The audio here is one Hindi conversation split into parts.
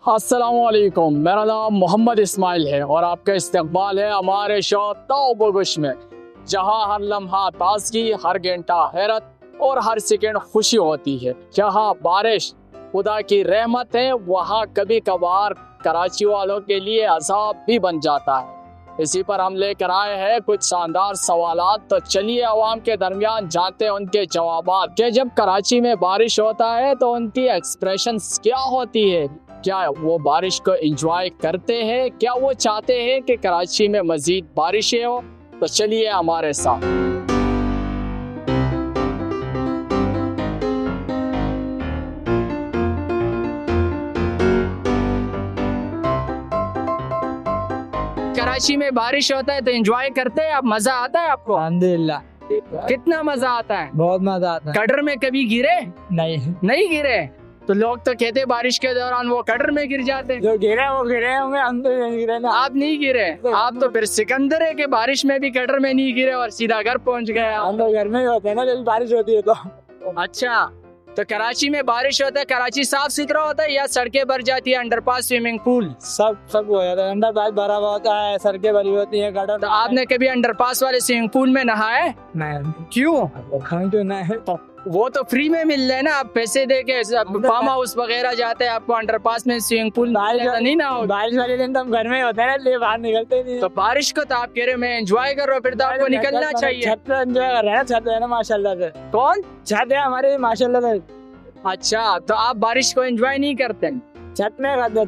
अस्सलामुअलैकुम, मेरा नाम मोहम्मद इस्माइल है और आपका इस्तकबाल है हमारे शो तौबगुश में, जहां हर लम्हा ताज़गी, हर घंटा हैरत और हर सेकंड खुशी होती है। जहां बारिश खुदा की रहमत है, वहां कभी कभार कराची वालों के लिए अज़ाब भी बन जाता है। इसी पर हम लेकर आए हैं कुछ शानदार सवालात। तो चलिए अवाम के दरमियान जानते हैं उनके जवाबात कि जब कराची में बारिश होता है तो उनकी एक्सप्रेशंस क्या होती है। क्या वो बारिश को एंजॉय करते हैं? क्या वो चाहते हैं कि कराची में मजीद बारिशें हो? तो चलिए हमारे साथ। कराची में बारिश होता है तो एंजॉय करते हैं आप? मजा आता है आपको? अल्हम्दुलिल्लाह। कितना मजा आता है? बहुत मजा आता है। कटर में कभी गिरे? नहीं गिरे। तो लोग तो कहते हैं बारिश के दौरान वो कटर में गिर जाते हैं। जो गिरे वो गिरे होंगे, हम तो नहीं गिरे ना। आप नहीं गिरे? आप तो फिर सिकंदर है कि बारिश में भी कटर में नहीं गिरे और सीधा घर पहुंच गए। हम तो घर में ही होते हैं ना जब बारिश होती है तो। अच्छा, तो कराची में बारिश होता है, कराची साफ सुथरा होता है या सड़कें भर जाती है, अंडरपास, स्विमिंग पूल सब हो जाता है। अंडरपास भरा हुआ होता है, सड़कें भरी होती है, गटर। तो आपने कभी अंडरपास वाले स्विमिंग पूल में नहाया है? नहीं। क्यों? हम तो नहीं। वो तो फ्री में मिल रहा है ना, आप पैसे दे के फार्म हाउस वगैरह जाते हैं, आपको अंडरपास में स्विमिंग पूल नहीं ना हो। बारिश वाले दिन तो हम घर में होते हैं ना, इसलिए बाहर निकलते नहीं। तो बारिश को तो आप कह रहे मैं एंजॉय कर रहा हूँ, फिर तो आपको निकलना चाहिए। छत पे एंजॉय कर रहे हैं, छत है ना माशाल्लाह से। कौन? छत है हमारे माशाल्लाह से। अच्छा, तो आप बारिश को एंजॉय नहीं करते? छत में करते हैं,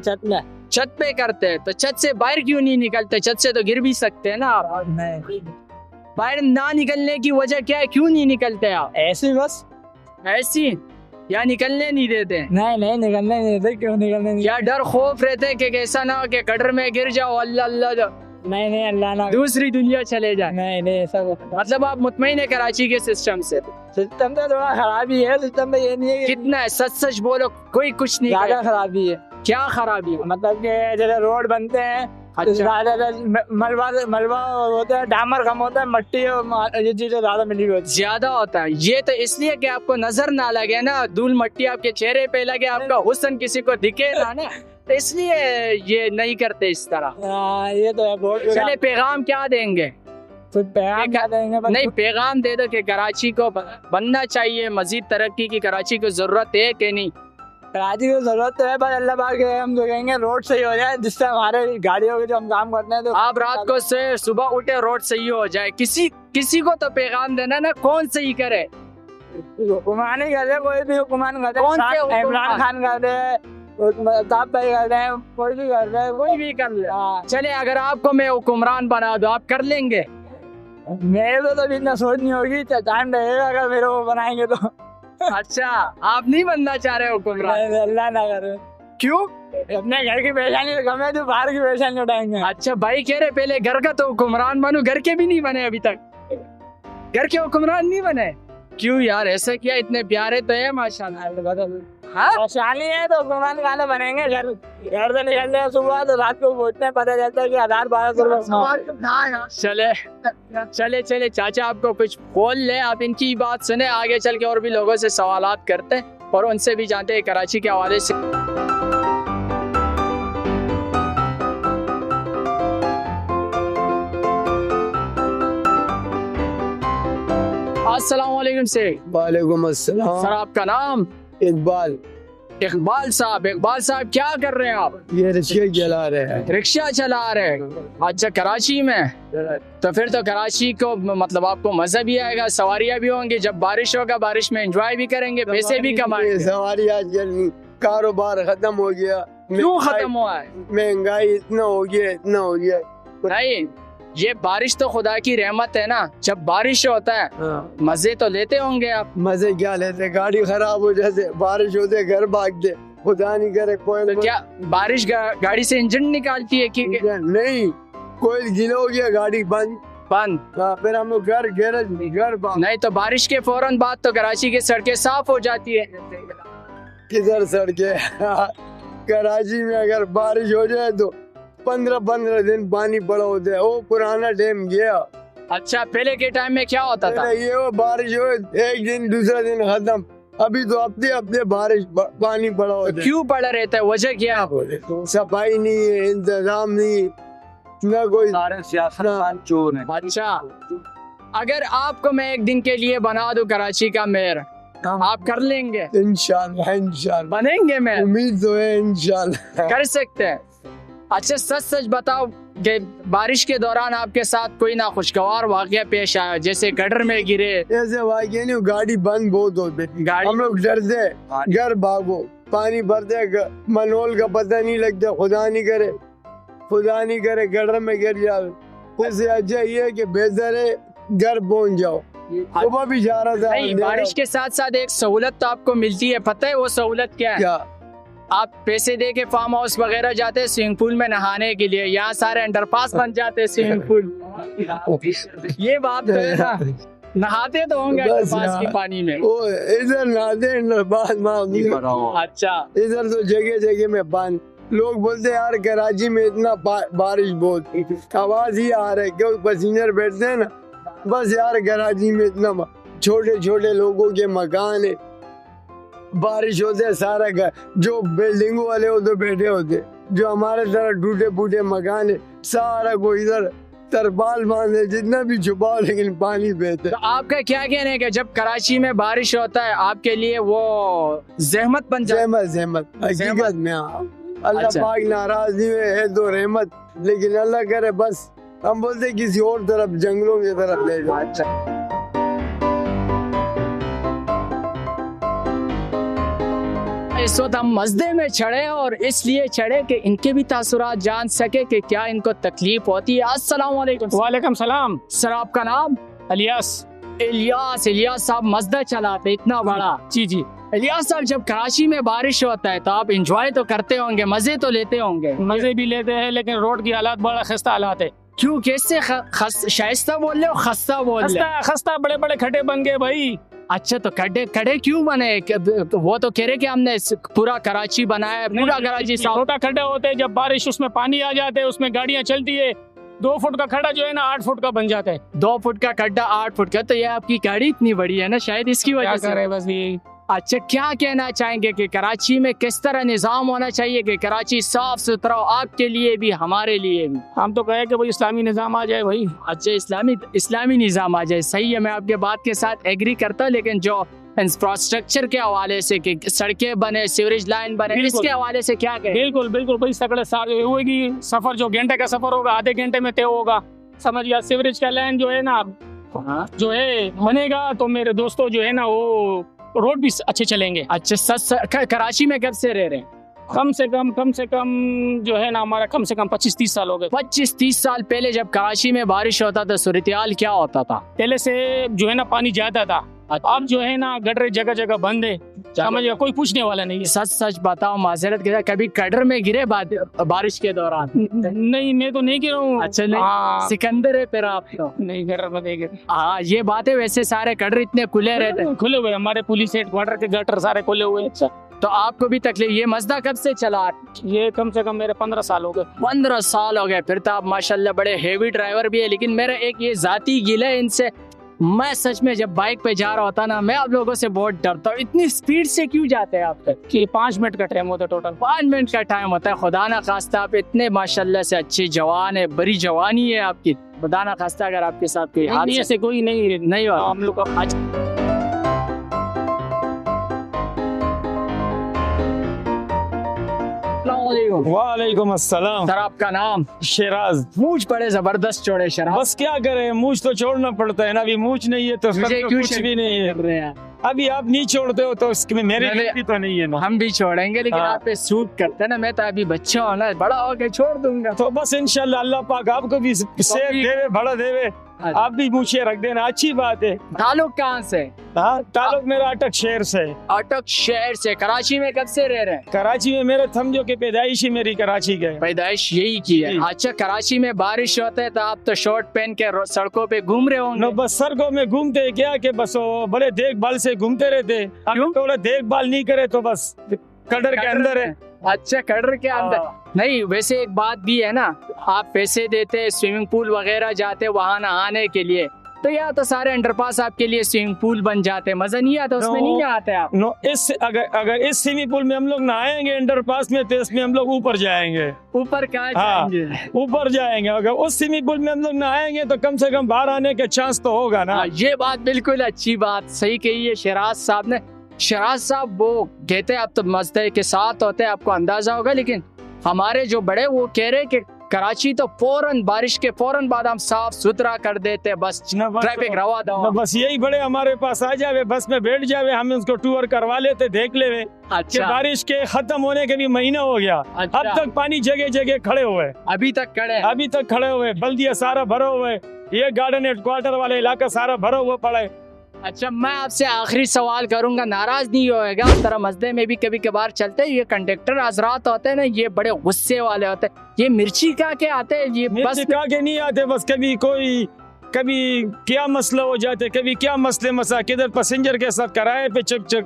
छत पे करते हैं। तो छत से बाहर क्यों नहीं निकलते? छत से तो गिर भी सकते हैं ना आप। नहीं। बाहर ना निकलने की वजह क्या है? क्यों नहीं निकलते आप? ऐसे बस ऐसी या निकलने नहीं देते? नहीं निकलने नहीं देते। क्यों निकलने नहीं? या डर खौफ रहते कि ऐसा ना हो कि कटर में गिर जाओ, अल्लाह अल्लाह नहीं अल्लाह ना, दूसरी दुनिया चले जाए। नहीं ऐसा मतलब आप मुतमईन है कराची के सिस्टम से? सिस्टम तो थोड़ा खराबी है। सिस्टम में ये नहीं है। कितना है? सच सच बोलो, कोई कुछ नहीं। ज्यादा खराबी है। क्या खराबी है? मतलब कि जैसे रोड बनते हैं, मलबा होता है, डामर कम होता है, मट्टी ये चीजें ज्यादा मिली हुई होती है। ज्यादा होता है। ये तो इसलिए कि आपको नजर ना लगे ना, धूल मट्टी आपके चेहरे पे लगे, आपका हुस्न किसी को दिखे ना, तो इसलिए ये नहीं करते इस तरह। ये तो है बहुत। चले पैगाम क्या देंगे? तो पैगाम क्या देंगे? नहीं, पैगाम दे दो कि कराची को बनना चाहिए, मजीद तरक्की की कराची को जरूरत है कि नहीं? कराची को जरूरत तो है, पर अल्लाह पाक हम तो कहेंगे रोड सही हो जाए, जिससे हमारे गाड़ियों के जो हम काम करते हैं तो आप रात को से सुबह उठे रोड सही हो जाए। किसी को तो पैगाम देना ना, कौन सही करे? हुक्मरान ही कर रहे, कोई भी हुक्मरान कर कौन से रहे, इमरान खान कर रहे, ताब भाई कर रहे हैं, कोई भी कर रहे हैं, कोई भी कर ले। चले, अगर आपको मैं हुक्मरान बना दूं, आप कर लेंगे? मेरे तो इतना सोच नहीं होगी, टाइम लगेगा अगर मेरे को बनाएंगे तो। अच्छा, आप नहीं बनना चाह रहे हुक्मरान? अल्लाह ना करे। क्यों? अपने घर की परेशानी तो कम है, जो बाहर की परेशानी उठाएंगे। अच्छा, भाई कह रहे पहले घर का तो हुक्मरान बनो, घर के भी नहीं बने अभी तक। घर के हुक्मरान नहीं बने? क्यों यार, ऐसा क्या? इतने प्यारे तो है माशाल्लाह। हाँ, परेशानी है तो हुक्मरान खाना बनेंगे। घर से निकलते हैं सुबह तो रात को पहुंचते हैं, पता चलता है कि 1000-1200 चले चाचा, आपको कुछ बोल ले, आप इनकी बात सुने, आगे चल के और भी लोगों से सवालात करते हैं और उनसे भी जानते हैं कराची के हवाले से। अस्सलाम वालेकुम से। वालेकुम अस्सलाम। सर, आपका नाम? इकबाल। इकबाल साहब क्या कर रहे हैं आप? ये रिक्शा चला रहे हैं। रिक्शा चला रहे हैं? अच्छा, कराची में? तो फिर तो कराची को मतलब आपको मजा भी आएगा, सवारियां भी होंगी, जब बारिश होगा बारिश में एंजॉय भी करेंगे, पैसे भी कमाएंगे। सवारी आजकल कारोबार खत्म हो गया। क्यों खत्म हुआ है? महंगाई इतना हो गया। नहीं, ये बारिश तो खुदा की रहमत है ना, जब बारिश होता है मजे तो लेते होंगे आप। मजे क्या लेते? गाड़ी खराब हो जाते, बारिश होते घर भागते, खुदा नहीं करे कोई। तो क्या बारिश गाड़ी से इंजन निकालती है कि नहीं? कोई गीला हो गया, गाड़ी बंद। फिर हम लोग घर नहीं, तो बारिश के फौरन बाद तो कराची की सड़कें साफ हो जाती है। किधर सड़कें? कराची में अगर बारिश हो जाए तो 15 दिन पानी पड़ा होता है। वो पुराना डैम गया। अच्छा, पहले के टाइम में क्या होता था? ये वो बारिश हो, एक दिन दूसरा दिन खत्म, अभी तो अपने अपने बारिश पानी पड़ा होता है। क्यों पड़ा रहता है, वजह क्या है? सफाई नहीं है, इंतजाम नहीं, ना कोई सियासतदान चोर है। अच्छा, अगर आपको मैं एक दिन के लिए बना दूं कराची का मेयर, आप कर लेंगे? इंशाल्लाह इंशाल्लाह बनेंगे मेयर? उम्मीद तो है इंशाल्लाह कर सकते हैं। अच्छा सच सच बताओ कि बारिश के दौरान आपके साथ कोई नाखुशगवार वाकया पेश आया, जैसे गटर में गिरे? ऐसे वाकये नहीं, गाड़ी बंद बहुत होते, गाड़ी हम लोग डरते, घर भागो, पानी भरते, मनोल का पता नहीं लगता, खुदा नहीं करे गटर में गिर जाओ। उससे अच्छा ये है कि बेहतर है घर पहुंच जाओ। सुबह भी जा रहा था। नहीं, बारिश के साथ साथ एक सहूलत तो आपको मिलती है, पता है वो सहूलत क्या है? क्या? आप पैसे दे के फार्म हाउस वगैरह जाते हैं स्विमिंग पूल में नहाने के लिए, यहाँ सारे अंडरपास बन जाते हैं स्विमिंग पूल। ये बात तो है ना, नहाते तो होंगे अंडरपास के पानी में। वो इधर नहाते अंडरपास में। अच्छा, इधर तो जगह जगह में बंद। लोग बोलते यार कराची में इतना बारिश बहुत, आवाज ही आ रहा है क्योंकि पैसेंजर बैठते हैं ना, बस यार कराची में इतना छोटे छोटे लोगों के मकान है, बारिश होते है सारा घर, जो बिल्डिंगों वाले होते बैठे होते, जो हमारे तरह टूटे फूटे मकान है, सारा को इधर तरपाल बांधे, जितना भी छुपाओ लेकिन पानी बहता है। तो आपका क्या कहना है कि जब कराची में बारिश होता है आपके लिए वो जहमत बन जाती है? जहमत हकीकत में। अल्लाह अच्छा। पाक नाराजी में है तो रहमत, लेकिन अल्लाह करे बस हम बोलते किसी और तरफ जंगलों की तरफ ले जाए। अच्छा, इस वक्त हम मस्जिद में चढ़े और इसलिए चढ़े कि इनके भी तासुरात जान सके कि क्या इनको तकलीफ होती है। अस्सलाम वालेकुम। वालेकुम सलाम। सर आपका नाम? इलियास। इलियास साहब मस्जिद चलाते इतना बड़ा? जी जी। इलियास साहब, जब कराची में बारिश होता है तो आप एंजॉय तो करते होंगे, मजे तो लेते होंगे? मजे भी लेते हैं लेकिन रोड की हालात बड़ा खस्ता हालात है। क्यों, कैसे? शाइस्ता बोल रहे हो, खस्ता बोल रहे हो? खस्ता बड़े बड़े खड्डे बन गए भाई। अच्छा, तो खड़े क्यों बने? वो तो कह रहे कि हमने पूरा कराची बनाया है, पूरा कराची साफ। छोटा खड्डा होते हैं, जब बारिश उसमें पानी आ जाते हैं, उसमें गाड़ियां चलती है, 2 फुट का खड्डा जो है ना 8 फुट का बन जाता है। 2 फुट का खड्डा 8 फुट का, तो ये आपकी गाड़ी इतनी बड़ी है ना, शायद इसकी वजह से। क्या बस ये। अच्छा, क्या कहना चाहेंगे कि कराची में किस तरह निज़ाम होना चाहिए कि कराची साफ सुथरा हो, आपके लिए भी हमारे लिए भी? हम तो कहे कि भाई इस्लामी निज़ाम आ जाए भाई। अच्छा, इस्लामी निज़ाम आ जाए, सही है, मैं आपके बात के साथ एग्री करता हूँ, लेकिन जो इंफ्रास्ट्रक्चर के हवाले से कि सड़कें बने, सीवरेज लाइन बने, इसके हवाले से क्या कहें? बिल्कुल बिल्कुल भाई, सगड़े सारे होगी। सफर जो घंटे का सफर होगा आधे घंटे में तय होगा, समझिए। सीवरेज का लाइन जो है ना जो है बनेगा तो मेरे दोस्तों जो है ना वो रोड भी अच्छे चलेंगे। अच्छा, कराची में कब से रह रहे हैं? कम से कम जो है ना हमारा कम से कम 25-30 साल हो गए। 25-30 साल पहले जब कराची में बारिश होता था, सूरत-ए-हाल क्या होता था? पहले से जो है ना पानी ज्यादा था, अब जो है ना गटर जगह जगह बंद है, समझिए, कोई पूछने वाला नहीं है। सच बताओ, माजरत के साथ, कभी गटर में गिरे बारिश के दौरान? नहीं, मैं तो नहीं गिरा हूँ। अच्छा, नहीं, सिकंदर है फिर आप तो। नहीं, गटर में नहीं गिरा। हाँ, ये बात है। वैसे सारे गटर इतने खुले रहते हैं? खुले हुए, हमारे पुलिस हेडक्वार्टर के गटर सारे खुले हुए। अच्छा, तो आपको भी तकलीफ? ये मस्जिद कब से चला? ये कम से कम मेरे 15 साल हो गए। 15 साल हो गए, फिर तो आप माशाल्लाह बड़े हेवी ड्राइवर भी है। लेकिन मेरा एक ये जाती गिला है इनसे, मैं सच में जब बाइक पे जा रहा होता ना, मैं आप लोगों से बहुत डरता हूँ। इतनी स्पीड से क्यों जाते हैं आप तक? कि 5 मिनट का टाइम होता है टोटल। 5 मिनट का टाइम होता है? खुदा ना खास्ता, आप इतने माशाल्लाह से अच्छे जवान है, बड़ी जवानी है आपकी, खुदा ना खास्ता अगर आपके साथ कोई हादसा ऐसे कोई नहीं हुआ हम लोग का। वालेकुम अस्सलाम। सर आपका नाम? शेराज। मूछ बड़े जबरदस्त चौड़े शराब। बस क्या करें, मूछ तो छोड़ना पड़ता है ना, अभी मूछ नहीं है तो कुछ भी नहीं है। अभी आप नहीं छोड़ते हो तो उसमें मेरे लिए तो नहीं है ना। हम भी छोड़ेंगे, लेकिन आप पे सूट करते हैं ना, मैं तो अभी बच्चा हूँ ना, बड़ा होके छोड़ दूंगा। तो बस इंशाल्लाह अल्लाह पाक आपको भी सेहत देवे, बड़ा देवे, आप भी मूछे रख देना, अच्छी बात है। ताल्लुक कहाँ से? हाँ, ताल्लुक मेरा अटक शहर से। अटक शहर से? कराची में कब से रह रहे हैं? कराची में मेरे समझो कि पैदाइश ही मेरी कराची गए, पैदाइश यही की है। अच्छा, कराची में बारिश होता है तो आप तो शॉर्ट पहन के सड़कों पे घूम रहे होंगे? बस सड़कों में घूमते क्या कि बस बड़े देखभाल से घूमते रहते, थोड़ा देखभाल नहीं करे तो बस कटर के अंदर है। अच्छा, कटर के अंदर नहीं। वैसे एक बात भी है ना, आप पैसे देते, स्विमिंग पूल वगैरह जाते वहाँ नहाने के लिए, तो यहाँ तो सारे अंडरपास आपके लिए स्विमिंग पूल बन जाते हैं, मजा नहीं आता उसमें? नहीं आते आप? नो, इस अगर इस स्विमिंग पूल में हम लोग नहाएंगे अंडरपास में, तो इसमें हम लोग ऊपर जाएंगे। ऊपर कहाँ हाँ, जाएंगे? ऊपर जाएंगे। अगर उस स्विमिंग पूल में हम लोग नहाएंगे तो कम से कम बाहर आने के चांस तो होगा ना। ये बात बिल्कुल अच्छी बात सही कही है शराज साहब ने। शराज साहब वो कहते हैं आप तो मजे के साथ होते हैं, आपको अंदाजा होगा, लेकिन हमारे जो बड़े वो कह रहे कि कराची तो फौरन बारिश के फौरन बाद हम साफ सुथरा कर देते, बस ट्रैफिक रवा दवा। बस यही बड़े हमारे पास आ जावे, बस में बैठ जावे, हम उसको टूर करवा लेते, देख लेवे। अच्छा, बारिश के खत्म होने के भी महीना हो गया। अच्छा। अब तक पानी जगह जगह खड़े हुए, अभी तक खड़े हुए, बल्दिया सारा भरा हुआ है, ये गार्डन हेडक्वार्टर वाले इलाका सारा भरा हुआ पड़ा है। अच्छा, मैं आपसे आखिरी सवाल करूंगा, नाराज नहीं होएगा? तरह मस्जिद में भी कभी कभार चलते हैं, ये कंडक्टर हजरात होते हैं ना, ये बड़े गुस्से वाले होते हैं, ये मिर्ची का के आते हैं, ये बस का के नहीं आते, बस कभी क्या मसला हो जाते, कभी क्या मसले मसा, किधर पैसेंजर के साथ किराए पे चक चक,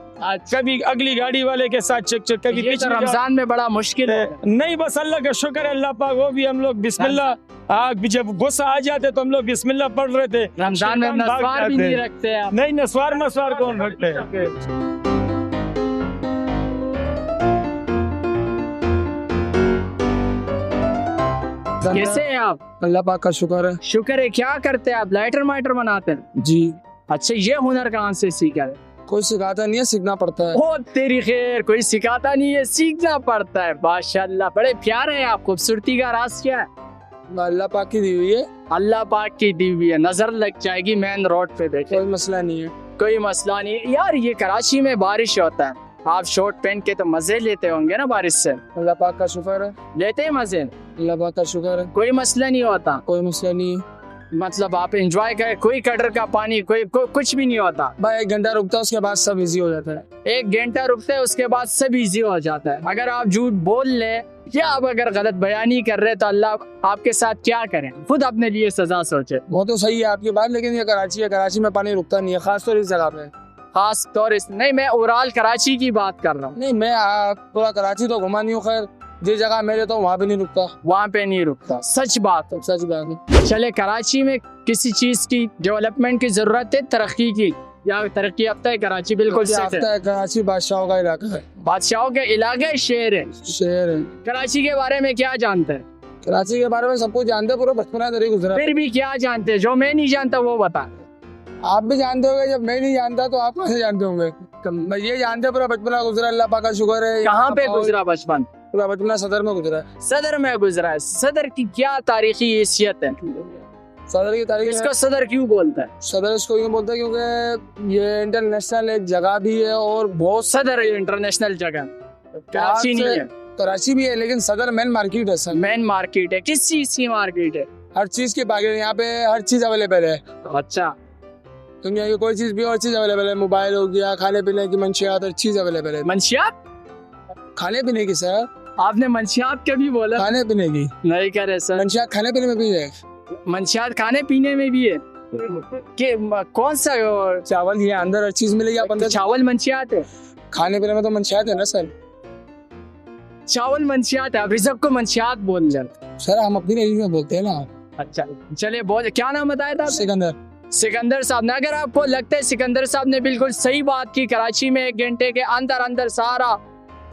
कभी अगली गाड़ी वाले के साथ चक चक, कभी ये तो रमजान में बड़ा मुश्किल है। नहीं, बस अल्लाह का शुक्र है, अल्लाह पाक, वो भी हम लोग बिस्मिल्लाह, जब गुस्सा आ जाते तो हम लोग बिस्मिल्लाह पढ़ रहे थे। रमजान में नस्वार भी नहीं रखते आप? नहीं, नस्वार मस्वार कौन रखते हैं? कैसे हैं आप? अल्लाह पाक का शुक्र है। शुक्र है। क्या करते हैं आप? लाइटर माइटर बनाते हैं? जी। अच्छा, ये हुनर कहाँ से सीखा है? कोई सिखाता नहीं है, सीखना पड़ता है। ओ तेरी खैर, कोई सिखाता नहीं है, सीखना पड़ता है। माशाल्लाह, बड़े प्यारे हैं आप। खूबसूरती का राज क्या है? अल्लाह पाक की दी हुई है। अल्लाह पाक की दी हुई है, नजर लग जाएगी मेन रोड पे बैठे। कोई मसला नहीं है। कोई मसला नहीं है। यार, ये कराची में बारिश होता है, आप शॉर्ट पहन के तो मजे लेते होंगे ना बारिश से? अल्लाह पाक का शुक्र है। लेते हैं मजे? अल्लाह पाक का शुक्र है। कोई मसला नहीं होता? कोई मसला नहीं है। मतलब आप एंजॉय करें, कोई कटर का पानी, कुछ भी नहीं होता? भाई 1 घंटा रुकता है, उसके बाद सब इजी हो जाता है। 1 घंटा रुकते हैं, उसके बाद सब इजी हो जाता है। अगर आप झूठ बोल ले या आप अगर गलत बयानी कर रहे तो अल्लाह आपके साथ क्या करें? खुद अपने लिए सजा सोचे। वो तो सही है आपकी बात, लेकिन ये कराची है, कराची में पानी रुकता नहीं है, खासतौर इस जगह पे। खास तौर इस नहीं, मैं ओवरऑल कराची की बात कर रहा हूँ। नहीं, मैं पूरा कराची तो घुमा नहीं हूँ, खैर जिस जगह मेरे तो वहाँ पे नहीं रुकता। वहाँ पे नहीं रुकता, सच बात है। सच बात है। चले, कराची में किसी चीज की डेवलपमेंट की जरूरत है, तरक्की की, या तरक्की याफ्ता है कराची? बिल्कुल सेट है। कराची बादशाहों का इलाका है। बादशाहों के इलाके, शहर है। शहर है। कराची के बारे में क्या जानते हैं? कराची के बारे में सब कुछ जानते हैं, पूरा बचपना इधर ही गुजरा। फिर भी क्या जानते हैं जो मैं नहीं जानता वो बता। आप भी जानते होंगे, जब मैं नहीं जानता तो आप कैसे जानते होंगे? मैं ये जानते हैं, पूरा बचपना गुजरा, अल्लाह पाक का शुक्र है। कहाँ पे गुजरा बचपन? पूरा बचपना सदर में गुजरा है। सदर में गुजरा है। सदर की क्या तारीखी हैसियत है? सदर की तारीख इसको सदर क्यों बोलता है? सदर इसको यूँ बोलते हैं क्योंकि ये इंटरनेशनल एक जगह भी है और बहुत सदर इंटरनेशनल जगह कराची नहीं है। कराची भी है, लेकिन सदर मेन मार्केट है। सर मेन मार्केट है। किस चीज की मार्केट है? हर चीज की मार्केट, यहाँ पे हर चीज अवेलेबल है। अच्छा, दुनिया की कोई चीज भी और चीज अवेलेबल है। मोबाइल हो गया, खाने पीने की मंशियात, हर चीज अवेलेबल है। मंशियात? खाने पीने की सर? आपने मंशियात कभी बोला? खाने पीने की नहीं करे सर। मंशियात खाने पीने में भी है। मंशियात खाने पीने में भी है कि कौन सा? चावल ये अंदर हर चीज मिलेगी। आप अंदर चावल मंशियात है, खाने पीने में तो मंशियात है ना सर। चावल मंशियात है, रिज़्क़ को मंशियात बोल जाते सर। हम अपनी लैंग्वेज में बोलते हैं ना। अच्छा, चले बोल। क्या नाम बताया था? सिकंदर। सिकंदर साहब ने, अगर आपको लगता है सिकंदर साहब ने बिल्कुल सही बात की, कराची में 1 घंटे के अंदर अंदर सारा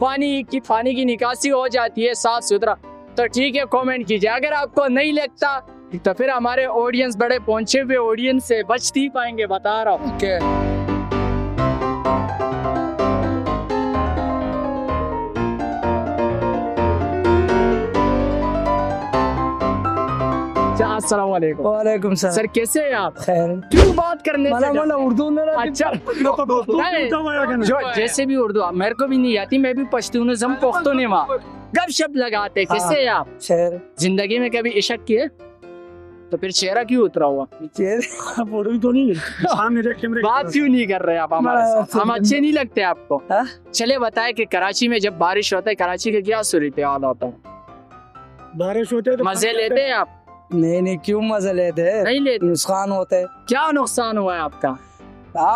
पानी की निकासी हो जाती है साफ सुथरा, तो ठीक है, कमेंट कीजिए। अगर आपको नहीं लगता तो फिर हमारे ऑडियंस, बड़े पहुंचे हुए ऑडियंस से बच नहीं पाएंगे, बता रहा हूँ। अस्सलाम वालेकुम। वालेकुम सलाम। सर, कैसे हैं आप? खैर। क्यों बात करने से उर्दू में? अच्छा, जो जैसे भी उर्दू मेरे को भी नहीं आती, मैं भी पश्तून हम पुख्तून माँ गपशप लगाते। कैसे हैं आप? शेर। जिंदगी में कभी इश्क किए? तो फिर चेहरा क्यों उतरा हुआ? तो नहीं बात क्यों नहीं कर रहे आप हमारे साथ? हम अच्छे नहीं लगते आपको? चले बताए कि कराची में जब बारिश होता है, कराची का क्या सूरत हाल होता है? बारिश होते तो मजे लेते हैं आप? नहीं, क्यों मजा लेते हैं? नहीं लेते। नुकसान होते है। क्या नुकसान हुआ है आपका?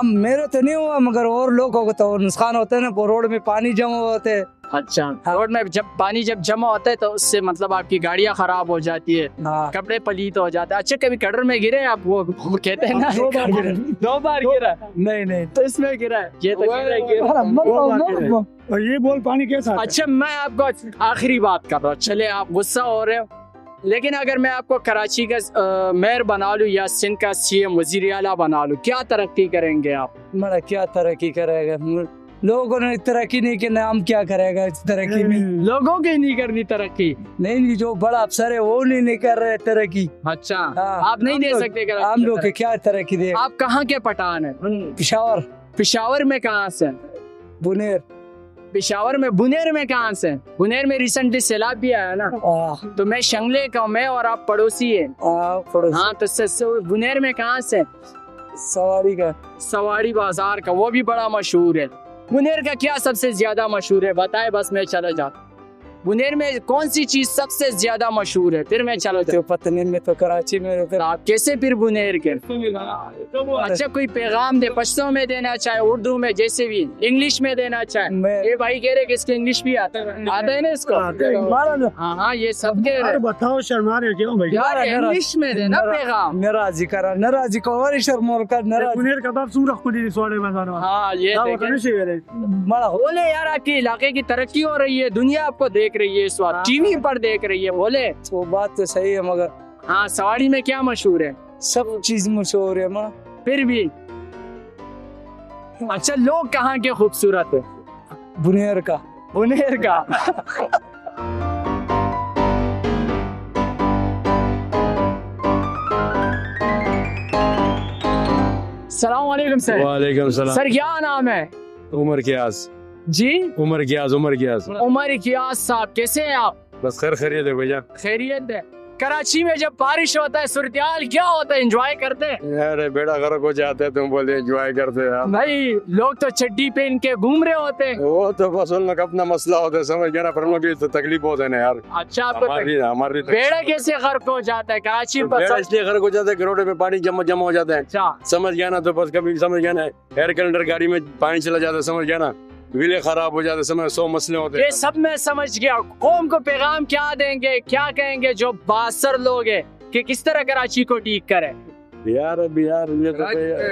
मेरे तो नहीं हुआ, मगर और लोग को तो नुकसान होते है ना। रोड में पानी जमा होते है, अच्छा, रोड में जब पानी जब जमा होता है तो उससे मतलब आपकी गाड़ियाँ खराब हो जाती है, हाँ कपड़े पलीत हो जाते हैं। अच्छा, कभी कटर में गिरे आप? वो कहते हैं ना 2 बार गिरा। 2 बार गिरा? नहीं नहीं तो इसमें गिरा है, ये तो गिरा। और ये बोल पानी कैसा? अच्छा, मैं आपको आखिरी बात कर रहा हूँ, चले आप गुस्सा हो रहे हो, लेकिन अगर मैं आपको कराची का मेयर बना लूँ या सिंध का CM वजीर आला बना लूँ, क्या तरक्की करेंगे आप? मेरा क्या तरक्की करेगा? लोगों ने तरक्की नहीं की, नाम क्या करेगा इस तरक्की में? लोगों की नहीं करनी तरक्की? नहीं, जो बड़ा अफसर है वो नहीं कर रहे तरक्की। अच्छा, हाँ, आप नहीं दे सकते हम लोग के क्या तरक्की दे? आप कहाँ के पठान है? पिशावर। पिशावर में कहाँ से? बुनेर। पिशावर में? बुनेर में कहाँ से? बुनेर में रिसेंटली सैलाब भी आया ना, तो मैं शंगले का, मैं और आप पड़ोसी है। हाँ, तो बुनेर में कहाँ से? सवारी का। सवारी बाजार का, वो भी बड़ा मशहूर है। बुनेर का क्या सबसे ज्यादा मशहूर है बताए, बस मैं चला जाता। बुनेर में कौन सी चीज सबसे ज्यादा मशहूर है, फिर मैं चलो तो पतनी में तो कराची में फिर आप कैसे फिर बुनेर के? अच्छा, कोई पैगाम दे, पश्तो में देना चाहे, उर्दू में, जैसे भी, इंग्लिश में देना चाहे। ये भाई कह रहे कि इसके इंग्लिश भी आता है ना इसको? हाँ हाँ, ये सब कह रहे। बताओ शर्मा रहे क्यों भाई? यार इंग्लिश में देना पैगाम। नाराजी करा, नाराजी को और शर्मोल का नाराज। बुनेर का बाप सूरख खुदी सोड़े में जाना। हाँ, ये बोले यार, आपके इलाके की तरक्की हो रही है, दुनिया आपको देख रही है इस वक्त, टीवी पर देख रही है। बोले वो बात तो सही है, मगर हाँ, सवारी में क्या मशहूर है? सब चीज मशहूर है माँ। फिर भी अच्छा, लोग कहाँ के खूबसूरत है? बुनेर का। बुनेर का। सलाम वालेकुम सर। वालेकुम सलाम। सर क्या नाम है? उमर कियास। जी, उमर कियास। उमर कियास। उमर कियास साहब, कैसे हैं आप? बस खैरियत है भैया। खैरियत है। कराची में जब बारिश होता है सूरत क्या होता है, एंजॉय करते हैं? यार बेड़ा गर्क हो जाते हैं, तुम बोलते एंजॉय करते हैं यार। नहीं, लोग तो चड्डी पहन के घूम रहे होते हैं। वो तो बस उन लोग अपना मसला होता है, समझ गया ना, पर हम लोग की तो तकलीफ होता है ना यार। अच्छा, आपको हमारी बेड़ा कैसे गर्क हो जाता है कराची पर? बेड़ा इसलिए गर्क हो जाता है कि रोड पे पानी जमा हो जाता है। अच्छा, समझ गया ना, तो बस कभी समझ गया ना, एयर कैलेंडर गाड़ी में पानी चला जाता है, समझ गया ना, व्हीलें खराब हो जाते, समझ 100 मसले होते हैं। ये सब मैं समझ गया। कौम को पैगाम क्या देंगे, क्या कहेंगे जो बासर लोग हैं कि किस तरह कराची को ठीक करे? यार अभी यार ये तो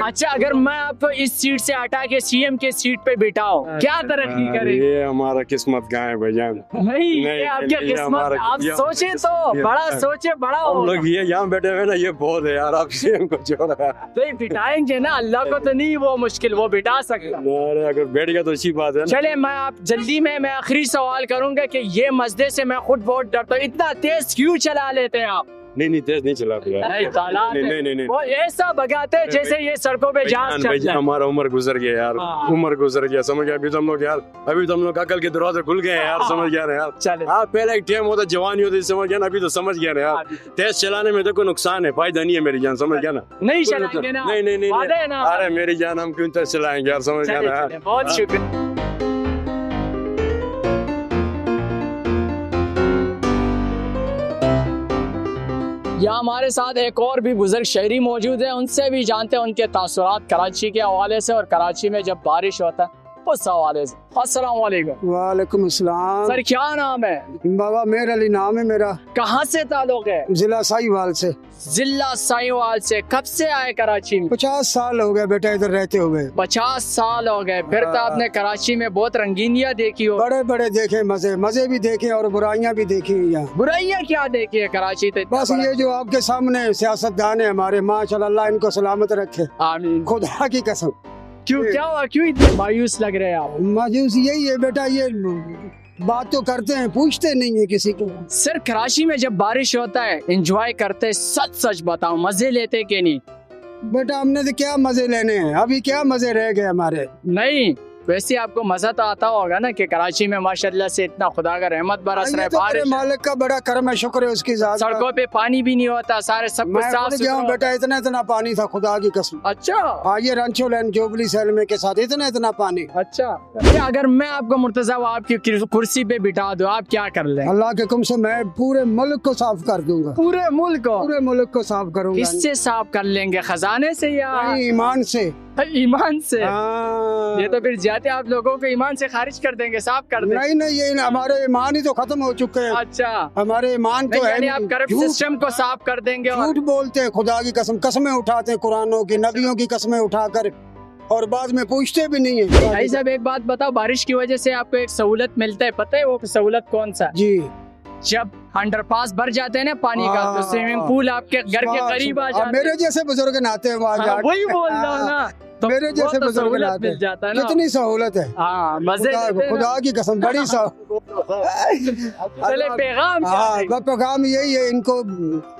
अच्छा, अगर मैं आपको इस सीट से हटा के CM के सीट पे बिठाऊं, क्या तरक्की करेंगे? ये हमारा किस्मत कहाँ है भाईजान? नहीं, ये नहीं, आपकी ये किस्मत। हमारा- आप ये- सोचे तो बड़ा सोचे, बड़ा हम हो। लोग ये यहाँ बैठे हुए ना, ये बहुत है यार, आप CM को छोड़ रहा है। तो बिठाएंगे ना, अल्लाह को तो नहीं वो मुश्किल, वो बिठा सकता। अरे अगर बैठ गया तो अच्छी बात है ना। चले, मैं आप जल्दी में मैं आखिरी सवाल करूंगा कि ये मसले से मैं खुद बहुत डरता हूँ, इतना तेज क्यों चला लेते हैं आप? नहीं तेज नहीं चला रहा। नहीं, तालाब है। नहीं वो ऐसा भगाते हैं जैसे ये सड़कों पे जहाज चल जाए। हमारा उम्र गुजर गया यार, हाँ। उम्र गुजर गया, समझ गया। अभी तो हम लोग यार, अभी तो हम लोग अकल के दरवाजे खुल गए हैं यार, समझ गया ना यार। चले, हाँ, पहले एक टाइम होता जवानी होती, समझ गया ना, अभी तो समझ गया ना यार। तेज चलाने में तो कोई नुकसान है, फायदा नहीं है मेरी जान, समझ गया ना। नहीं चलाएंगे ना? नहीं वादा है ना? अरे मेरी जान, हम क्यों तेज चलाएंगे यार, समझ गया चले, ना। चले, बहुत शुक्रिया। यहाँ हमारे साथ एक और भी बुजुर्ग शहरी मौजूद है, उनसे भी जानते हैं उनके तासुरात कराची के हवाले से और कराची में जब बारिश होता है उस हवाले से। अस्सलाम वालेकुम। वालेकुम अस्सलाम। सर क्या नाम है? बाबा मेर अली नाम है मेरा। कहाँ से ताल्लुक है? जिला साहिवाल से। जिला साहिवाल से। कब से आए कराची में? 50 साल हो गए बेटा इधर रहते हुए। 50 साल हो गए। फिर तो आपने कराची में बहुत रंगीनियाँ देखी हो। बड़े बड़े देखे, मजे भी देखे और बुराइयां भी देखी हैं यहाँ। बुराइयाँ क्या देखी है कराची? तो बस ये जो आपके सामने सियासतदान है हमारे, माशाल्लाह, अल्लाह इनको सलामत रखे, आमीन। खुदा की कसम। क्यों, क्या हुआ, क्यों इतने मायूस लग रहे हैं आप? मायूस यही है बेटा, ये बात तो करते हैं, पूछते नहीं है किसी को। सर कराची में जब बारिश होता है एंजॉय करते हैं, सच सच बताओ, मजे लेते कि नहीं? बेटा हमने तो क्या मजे लेने हैं, अभी क्या मजे रह गए हमारे। नहीं, वैसे आपको मजा तो आता होगा ना कि कराची में माशाल्लाह से इतना खुदा का रहमत बरस रहा है, तो मेरे बारिश, मालिक का बड़ा करम है, शुक्र है उसकी जात का। सड़कों पे पानी भी नहीं होता, सारे सब कुछ मैं साफ खुद सुथरा गया हूँ होता बेटा, इतना इतना पानी था, खुदा की कसम। है। अच्छा हाँ, ये रंचो लैन जोबली सैल में के साथ इतना इतना पानी। अच्छा, ये अगर मैं आपको मुर्तजा आपकी कुर्सी पे बिठा दूं, आप क्या कर लें? अल्लाह के हुक्म से मैं पूरे मुल्क को साफ कर दूंगा। पूरे मुल्क को? पूरे मुल्क को साफ करूंगा। किससे साफ कर लेंगे, खजाने से या ईमान से। ईमान से? हाँ। ये तो फिर जाते आप लोगों को ईमान से खारिज कर देंगे, साफ कर देंगे। नहीं नहीं, ये हमारे ईमान ही तो खत्म हो चुके हैं। अच्छा, हमारे ईमान तो है यानी आप नहीं। करप्ट झूठ- सिस्टम को साफ कर देंगे और झूठ बोलते हैं, खुदा की कसम, कस्में उठाते हैं, कुरानों की, नबियों की कस्में उठाकर, और बाद में पूछते भी नहीं है। भाई साहब एक बात बताओ, बारिश की वजह से आपको एक सहूलत मिलता है, पता है वो सहूलत कौन सा? जी, जब अंडरपास भर जाते हैं ना पानी का, तो स्विमिंग पूल आपके घर के करीब आ जाता है। मेरे जैसे बुजुर्ग नहाते हैं वहाँ हाँ, जाके। वही बोल रहा हूँ ना, तो मेरे वो जैसे तो बुजुर्ग सहूलत नहाते मिल हैं। जाता है ना। कितनी सहूलत है, हाँ, मजे लेते हैं ना। खुदा की कसम, बड़ी चले पैगाम क्या हाँ, है? पैगाम यही है, इनको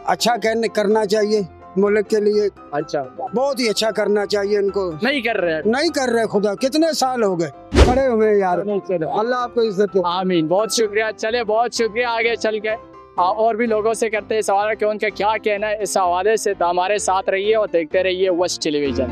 अच्छा करना चाहिए मुल्क के लिए, अच्छा, बहुत ही अच्छा करना चाहिए इनको। नहीं कर रहे हैं। नहीं कर रहे, खुदा कितने साल हो गए खड़े हुए यार। अल्लाह आपको इज्जत दे। आमीन, बहुत शुक्रिया। चले, बहुत शुक्रिया। आगे चल के और भी लोगों से करते हैं सवाल कि उनका क्या कहना है इस हवाले से। तो हमारे साथ रहिए और देखते रहिए वस्ट टेलीविजन।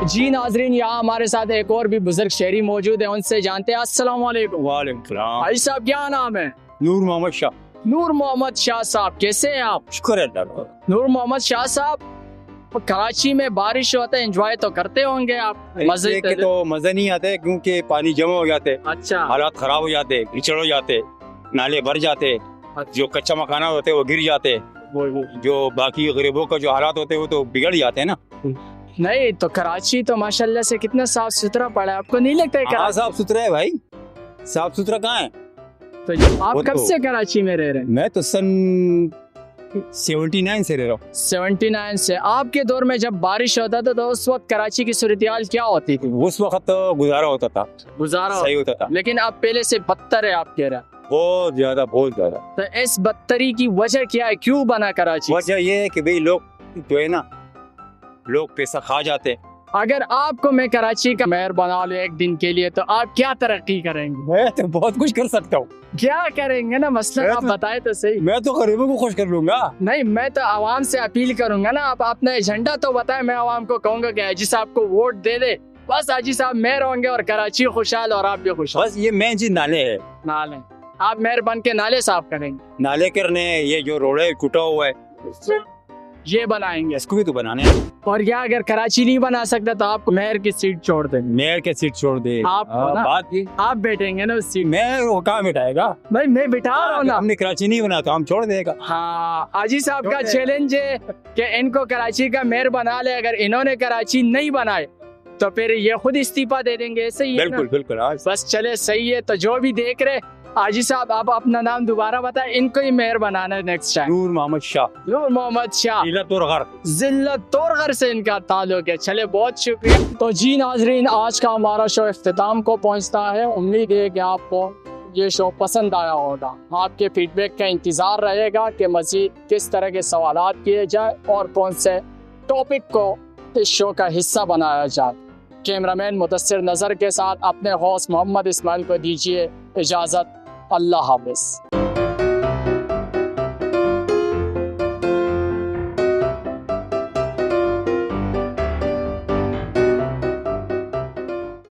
जी नाजरीन, यहाँ हमारे साथ एक और भी बुजुर्ग शहरी मौजूद है, उनसे जानते हैं। अस्सलाम वालेकुम। वालेकुम सलाम। भाई साहब क्या नाम है? नूर मोहम्मद शाह। नूर मोहम्मद शाह साहब, कैसे हैं आप? शुक्र है अल्लाह का। नूर मोहम्मद शाह साहब, कराची में बारिश होता है, एंजॉय तो करते होंगे आप? मजे एक तो मजा नहीं आते क्योंकि पानी जमा हो जाते, अच्छा, हालात खराब हो जाते, कीचड़ हो जाते, नाले भर जाते, जो कच्चा मकाना होते वो गिर जाते, जो बाकी गरीबों का जो हालात होते वो तो बिगड़ जाते हैं ना। नहीं तो कराची तो माशाल्लाह से कितना साफ सुथरा पड़ा है, आपको नहीं लगता है हाँ, कराची? साफ सुथरा है भाई, साफ सुथरा कहाँ है? तो आप वो कब तो- से कराची में रह रहे हैं? मैं तो सन 79 से रह रहा हूँ। 79 से। आपके दौर में जब बारिश होता था तो उस वक्त कराची की सूरत-ए-हाल क्या होती थी? उस वक्त तो गुजारा होता था, गुजारा सही होता था, लेकिन अब पहले से बदतर है आप कह रहे हैं। बहुत ज्यादा, बहुत ज्यादा। तो इस बदतरी की वजह क्या है, क्यों बना कराची? वजह ये है कि भाई लोग जो है ना, लोग पैसा खा जाते। अगर आपको मैं कराची का मेयर बना लूं एक दिन के लिए, तो आप क्या तरक्की करेंगे? मैं तो बहुत कुछ कर सकता हूँ, क्या करेंगे ना, मसलन मैं आप तो- बताए तो सही। मैं तो गरीबों को खुश कर लूंगा। नहीं, मैं तो आवाम से अपील करूंगा ना, आप अपना एजेंडा तो बताएं। मैं आवाम को कहूंगा कि हाजी साहब को वोट दे दे, बस हाजी साहब मेयर होंगे और कराची खुशहाल और आप भी खुशहाल। बस ये मेन चीज नाले है, नाले आप मेयर बन के नाले साफ करेंगे, नाले करने, ये जो रोड है टूटा हुआ है ये बनाएंगे। इसको भी तो बनाने हैं। और क्या अगर कराची नहीं बना सकता तो आपको मेयर की सीट छोड़ देंगे, मेयर के सीट छोड़ दे। आप ना- बात ये, आप बैठेंगे ना उस सीट में। मैं वो कहाँ बिठाएगा? भाई मैं बिठा रहा हूँ ना। हमने कराची नहीं बना तो हम छोड़ देगा। हाँ, हाजी साहब का छोड़ दे। चैलेंज है कि इनको कराची का मेयर बना ले। अगर इन्होंने कराची नहीं बनाए तो फिर ये खुद इस्तीफा दे देंगे, ऐसे ही है ना? बिल्कुल बिल्कुल। आज बस चले, सही है। तो जो भी देख रहे, हाजी साहब आप अपना नाम दोबारा बताएं, इनको ही मेयर बनाना है नेक्स्ट टाइम। नूर मोहम्मद शाह, नूर मोहम्मद शाह, जिलत और घर। जिल्लत तोरगर से इनका ताल्लुक है। चले, बहुत शुक्रिया। तो जी नाजरीन, आज का हमारा शो इख्तिताम को पहुंचता है। उम्मीद है कि आपको ये शो पसंद आया होगा। आपके फीडबैक का इंतज़ार रहेगा कि मज़ीद किस तरह के सवालात किए जाए और कौन से टॉपिक को इस शो का हिस्सा बनाया जाए। कैमरामैन मुदस्सिर नज़र के साथ अपने होस्ट मोहम्मद इस्माइल को दीजिए इजाज़त। अल्लाह हाफ़िज़।